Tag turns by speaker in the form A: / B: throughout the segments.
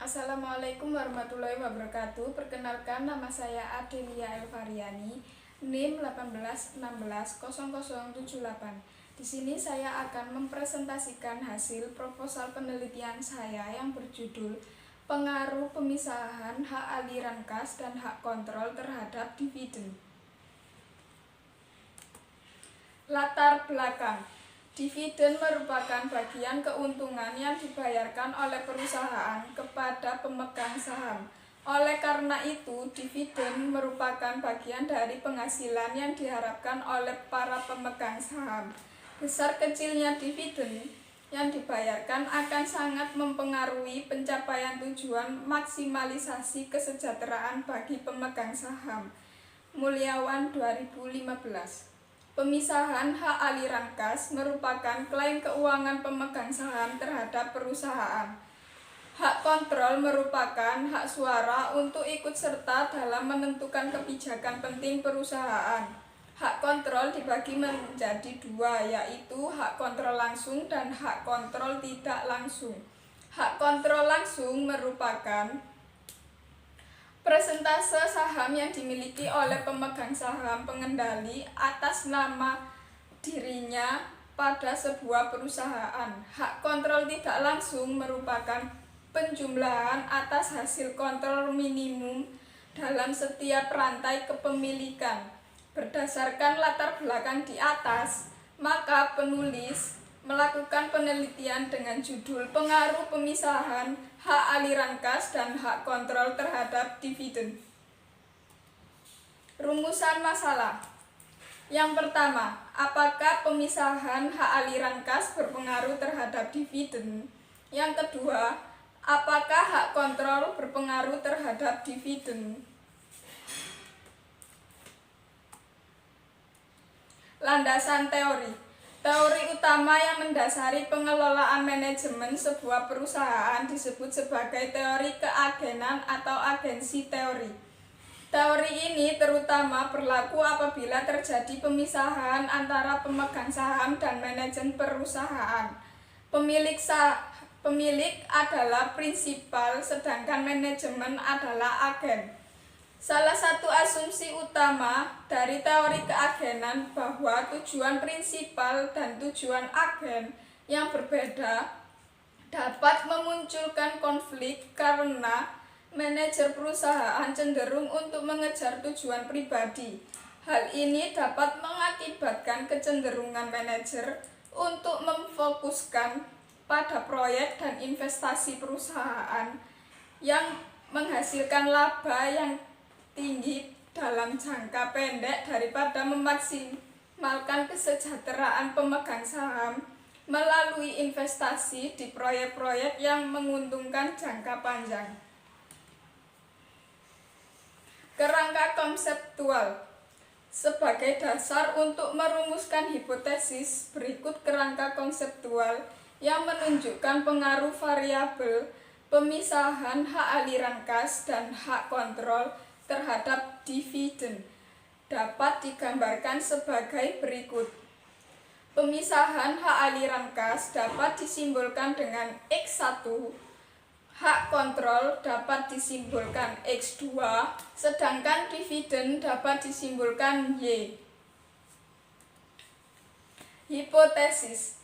A: Assalamualaikum warahmatullahi wabarakatuh. Perkenalkan, nama saya Adelia Elvariani, NIM 18160078. Di sini saya akan mempresentasikan hasil proposal penelitian saya yang berjudul Pengaruh Pemisahan Hak Aliran Kas dan Hak Kontrol Terhadap Dividen. Latar belakang. Dividen merupakan bagian keuntungan yang dibayarkan oleh perusahaan kepada pemegang saham. Oleh karena itu, dividen merupakan bagian dari penghasilan yang diharapkan oleh para pemegang saham. Besar kecilnya dividen yang dibayarkan akan sangat mempengaruhi pencapaian tujuan maksimalisasi kesejahteraan bagi pemegang saham. Mulyawan 2015. Pemisahan hak aliran kas merupakan klaim keuangan pemegang saham terhadap perusahaan. Hak kontrol merupakan hak suara untuk ikut serta dalam menentukan kebijakan penting perusahaan. Hak kontrol dibagi menjadi dua, yaitu hak kontrol langsung dan hak kontrol tidak langsung. Hak kontrol langsung merupakan persentase saham yang dimiliki oleh pemegang saham pengendali atas nama dirinya pada sebuah perusahaan. Hak kontrol tidak langsung merupakan penjumlahan atas hasil kontrol minimum dalam setiap rantai kepemilikan. Berdasarkan latar belakang di atas, maka penulis melakukan penelitian dengan judul Pengaruh Pemisahan Hak Aliran Kas dan Hak Kontrol Terhadap Dividen. Rumusan masalah. Yang pertama, apakah pemisahan hak aliran kas berpengaruh terhadap dividen? Yang kedua, apakah hak kontrol berpengaruh terhadap dividen? Landasan teori. Teori utama yang mendasari pengelolaan manajemen sebuah perusahaan disebut sebagai teori keagenan atau agensi teori. Teori ini terutama berlaku apabila terjadi pemisahan antara pemegang saham dan manajemen perusahaan. Pemilik adalah prinsipal, sedangkan manajemen adalah agen. Salah satu asumsi utama dari teori keagenan bahwa tujuan prinsipal dan tujuan agen yang berbeda dapat memunculkan konflik karena manajer perusahaan cenderung untuk mengejar tujuan pribadi. Hal ini dapat mengakibatkan kecenderungan manajer untuk memfokuskan pada proyek dan investasi perusahaan yang menghasilkan laba yang tinggi dalam jangka pendek daripada memaksimalkan kesejahteraan pemegang saham melalui investasi di proyek-proyek yang menguntungkan jangka panjang. Kerangka konseptual. Sebagai dasar untuk merumuskan hipotesis, berikut kerangka konseptual yang menunjukkan pengaruh variabel pemisahan hak aliran kas dan hak kontrol terhadap dividen dapat digambarkan sebagai berikut. Pemisahan hak aliran kas dapat disimbolkan dengan X1, hak kontrol dapat disimbolkan X2, sedangkan dividen dapat disimbolkan Y. Hipotesis.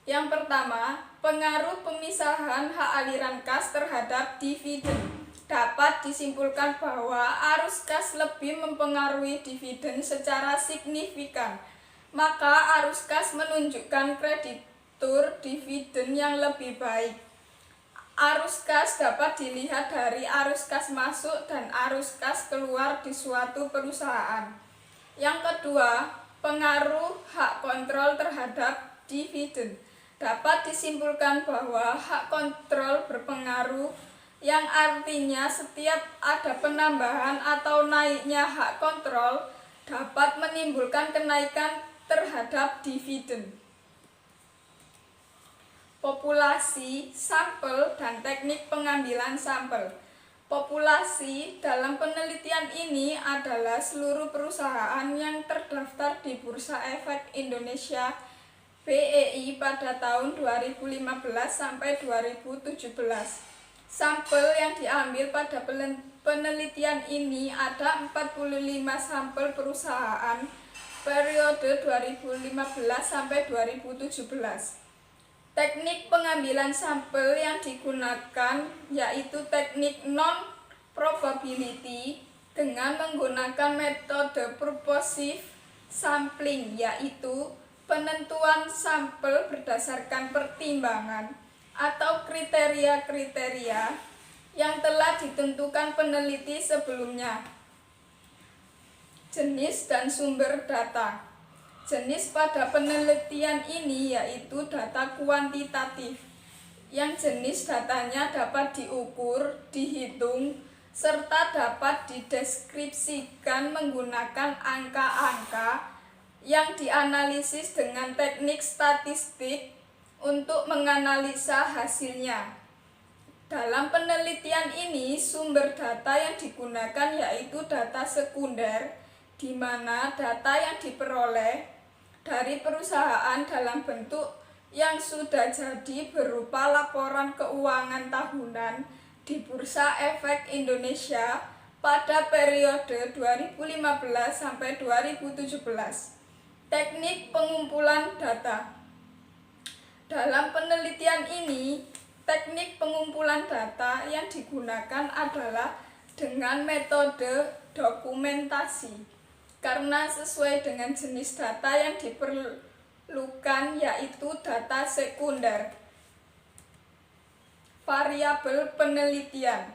A: Yang pertama, pengaruh pemisahan hak aliran kas terhadap dividen. Dapat disimpulkan bahwa arus kas lebih mempengaruhi dividen secara signifikan. Maka arus kas menunjukkan kreditur dividen yang lebih baik. Arus kas dapat dilihat dari arus kas masuk dan arus kas keluar di suatu perusahaan. Yang kedua, pengaruh hak kontrol terhadap dividen. Dapat disimpulkan bahwa hak kontrol berpengaruh, yang artinya setiap ada penambahan atau naiknya hak kontrol dapat menimbulkan kenaikan terhadap dividen. Populasi, sampel, dan teknik pengambilan sampel. Populasi dalam penelitian ini adalah seluruh perusahaan yang terdaftar di Bursa Efek Indonesia BEI pada tahun 2015 sampai 2017. Sampel yang diambil pada penelitian ini ada 45 sampel perusahaan periode 2015 sampai 2017. Teknik pengambilan sampel yang digunakan yaitu teknik non-probability dengan menggunakan metode purposive sampling, yaitu penentuan sampel berdasarkan pertimbangan atau kriteria-kriteria yang telah ditentukan peneliti sebelumnya. Jenis dan sumber data. Jenis pada penelitian ini yaitu data kuantitatif, yang jenis datanya dapat diukur, dihitung, serta dapat dideskripsikan menggunakan angka-angka yang dianalisis dengan teknik statistik untuk menganalisa hasilnya. Dalam penelitian ini, sumber data yang digunakan yaitu data sekunder, di mana data yang diperoleh dari perusahaan dalam bentuk yang sudah jadi berupa laporan keuangan tahunan di Bursa Efek Indonesia pada periode 2015 sampai 2017. Teknik pengumpulan data. Dalam penelitian ini, teknik pengumpulan data yang digunakan adalah dengan metode dokumentasi, karena sesuai dengan jenis data yang diperlukan yaitu data sekunder. Variabel penelitian.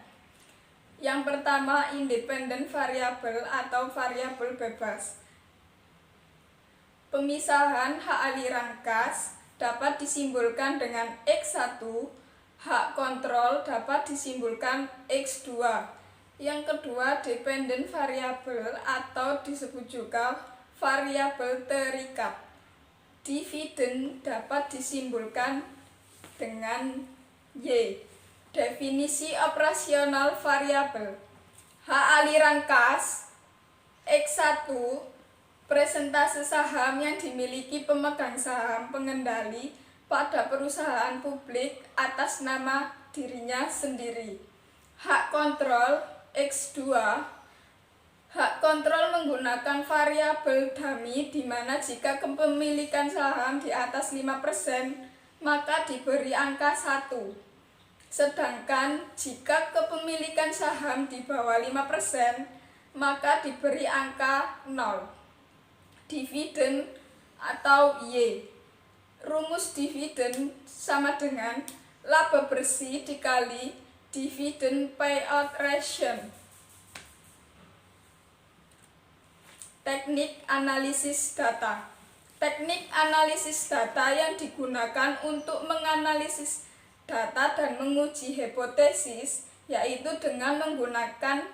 A: Yang pertama, independen variabel atau variabel bebas. Pemisahan hak aliran kas dapat disimbolkan dengan X1, hak kontrol dapat disimbolkan X2. Yang kedua, dependen variabel atau disebut juga variabel terikat. Dividen dapat disimbolkan dengan Y. Definisi operasional variabel. Hak aliran kas X1, presentase saham yang dimiliki pemegang saham pengendali pada perusahaan publik atas nama dirinya sendiri. Hak kontrol X2, hak kontrol menggunakan variabel dummy, di mana jika kepemilikan saham di atas 5% maka diberi angka 1. Sedangkan jika kepemilikan saham di bawah 5% maka diberi angka 0. Dividen atau Y. Rumus dividen sama dengan laba bersih dikali dividen payout ratio. Teknik analisis data. Teknik analisis data yang digunakan untuk menganalisis data dan menguji hipotesis yaitu dengan menggunakan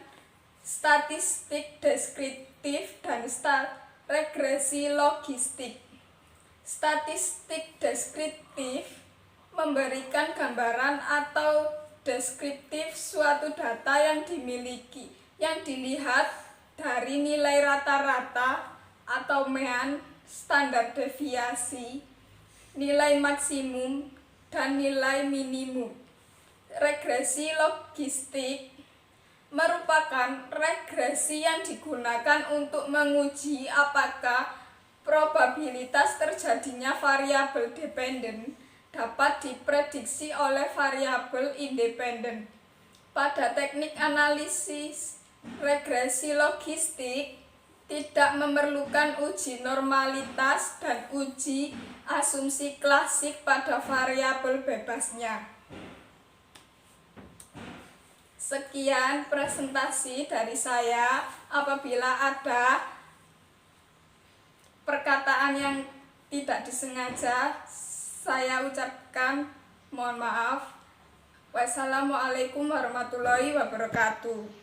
A: statistik deskriptif dan regresi logistik. Statistik deskriptif memberikan gambaran atau deskriptif suatu data yang dilihat dari nilai rata-rata atau mean, standar deviasi, nilai maksimum, dan nilai minimum. Regresi logistik merupakan regresi yang digunakan untuk menguji apakah probabilitas terjadinya variabel dependen dapat diprediksi oleh variabel independen. Pada teknik analisis regresi logistik tidak memerlukan uji normalitas dan uji asumsi klasik pada variabel bebasnya. Sekian presentasi dari saya. Apabila ada perkataan yang tidak disengaja, saya ucapkan mohon maaf. Wassalamualaikum warahmatullahi wabarakatuh.